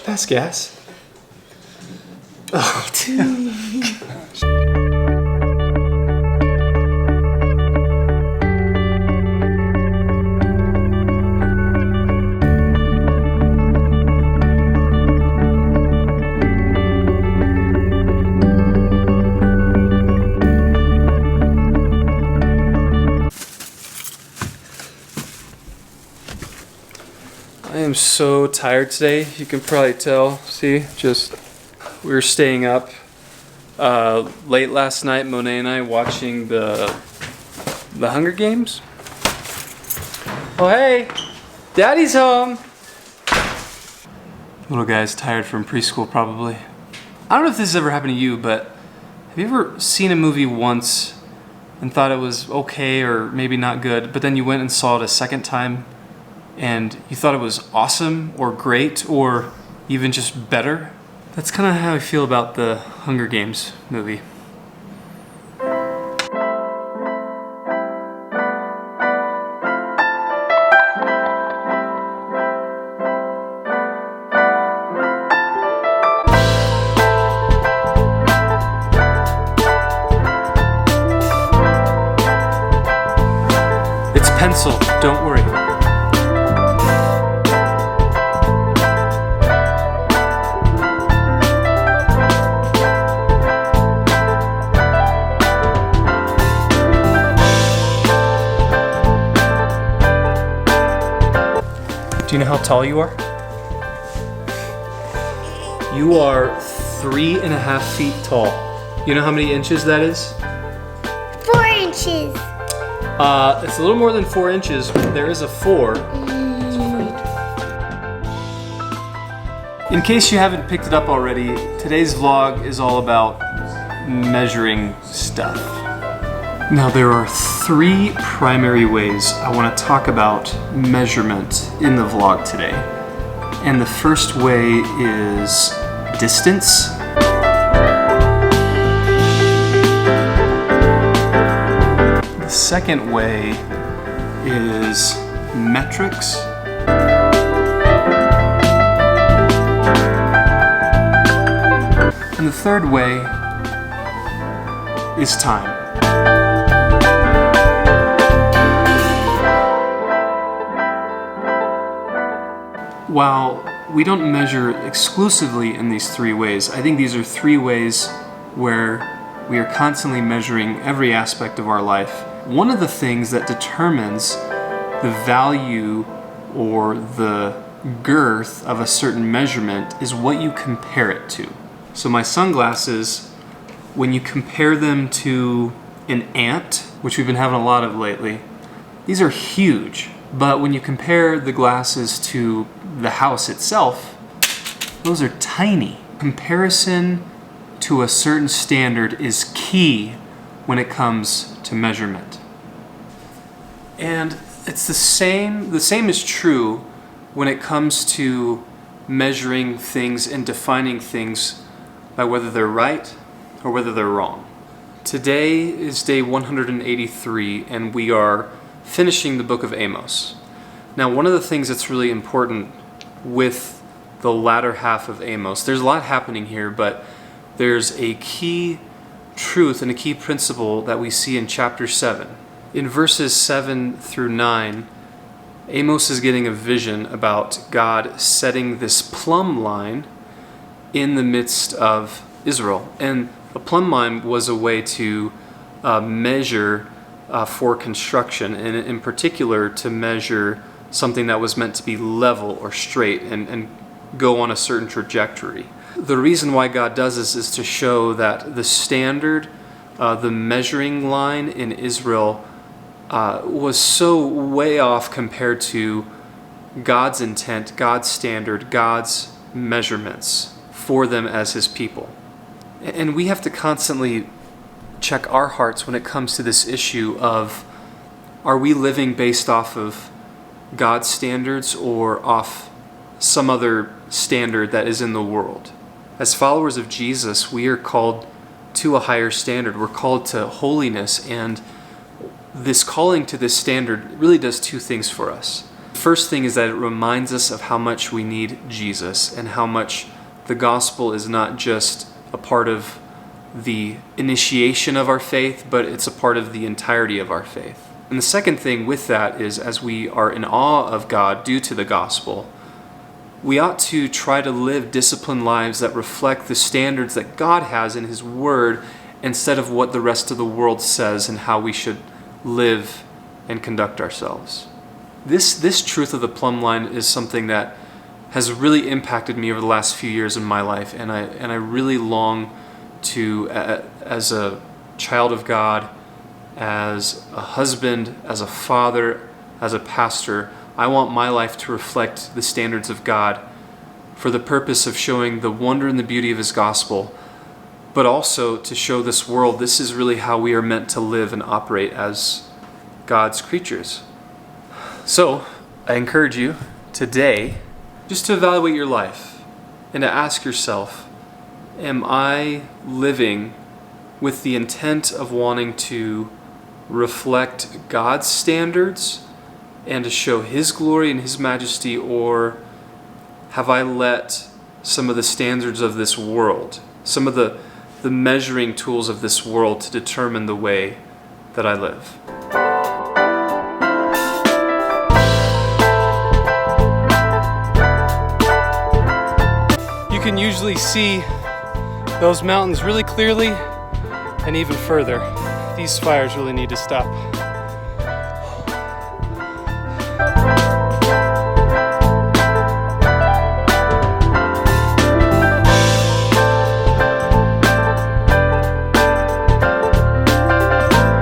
Pass gas. Oh, damn. I am so tired today. You can probably tell. See, we were staying up late last night, Monet and I, watching the Hunger Games. Oh, hey, Daddy's home. Little guy's tired from preschool, probably. I don't know if this has ever happened to you, but have you ever seen a movie once and thought it was okay or maybe not good, but then you went and saw it a second time and you thought it was awesome or great or even just better? That's kind of how I feel about the Hunger Games movie. It's pencil, don't worry. Do you know how tall you are? You are 3.5 feet tall. You know how many inches that is? 4 inches. It's a little more than 4 inches. There is a 4. In case you haven't picked it up already, today's vlog is all about measuring stuff. Now there are 3 primary ways I want to talk about measurement in the vlog today. And the first way is distance. The second way is metrics. And the third way is time. While we don't measure exclusively in these 3 ways, I think these are 3 ways where we are constantly measuring every aspect of our life. One of the things that determines the value or the girth of a certain measurement is what you compare it to. So my sunglasses, when you compare them to an ant, which we've been having a lot of lately, these are huge. But when you compare the glasses to the house itself, those are tiny. Comparison to a certain standard is key when it comes to measurement. And it's the same is true when it comes to measuring things and defining things by whether they're right or whether they're wrong. Today is day 183 and we are finishing the book of Amos. Now, one of the things that's really important with the latter half of Amos, there's a lot happening here, but there's a key truth and a key principle that we see in chapter 7. In verses 7 through 9, Amos is getting a vision about God setting this plumb line in the midst of Israel. And a plumb line was a way to measure for construction, and in particular to measure something that was meant to be level or straight and go on a certain trajectory. The reason why God does this is to show that the standard, the measuring line in Israel was so way off compared to God's intent, God's standard, God's measurements for them as His people. And we have to constantly check our hearts when it comes to this issue of, are we living based off of God's standards or off some other standard that is in the world? As followers of Jesus, we are called to a higher standard. We're called to holiness, and this calling to this standard really does 2 things for us. First thing is that it reminds us of how much we need Jesus and how much the gospel is not just a part of the initiation of our faith, but it's a part of the entirety of our faith. And the second thing with that is, as we are in awe of God due to the gospel, we ought to try to live disciplined lives that reflect the standards that God has in His Word instead of what the rest of the world says and how we should live and conduct ourselves. This truth of the plumb line is something that has really impacted me over the last few years in my life, and I really long to, as a child of God, as a husband, as a father, as a pastor, I want my life to reflect the standards of God for the purpose of showing the wonder and the beauty of His gospel, but also to show this world this is really how we are meant to live and operate as God's creatures. So, I encourage you today just to evaluate your life and to ask yourself, am I living with the intent of wanting to reflect God's standards and to show His glory and His majesty, or have I let some of the standards of this world, some of the measuring tools of this world to determine the way that I live? You can usually see those mountains really clearly and even further. These fires really need to stop.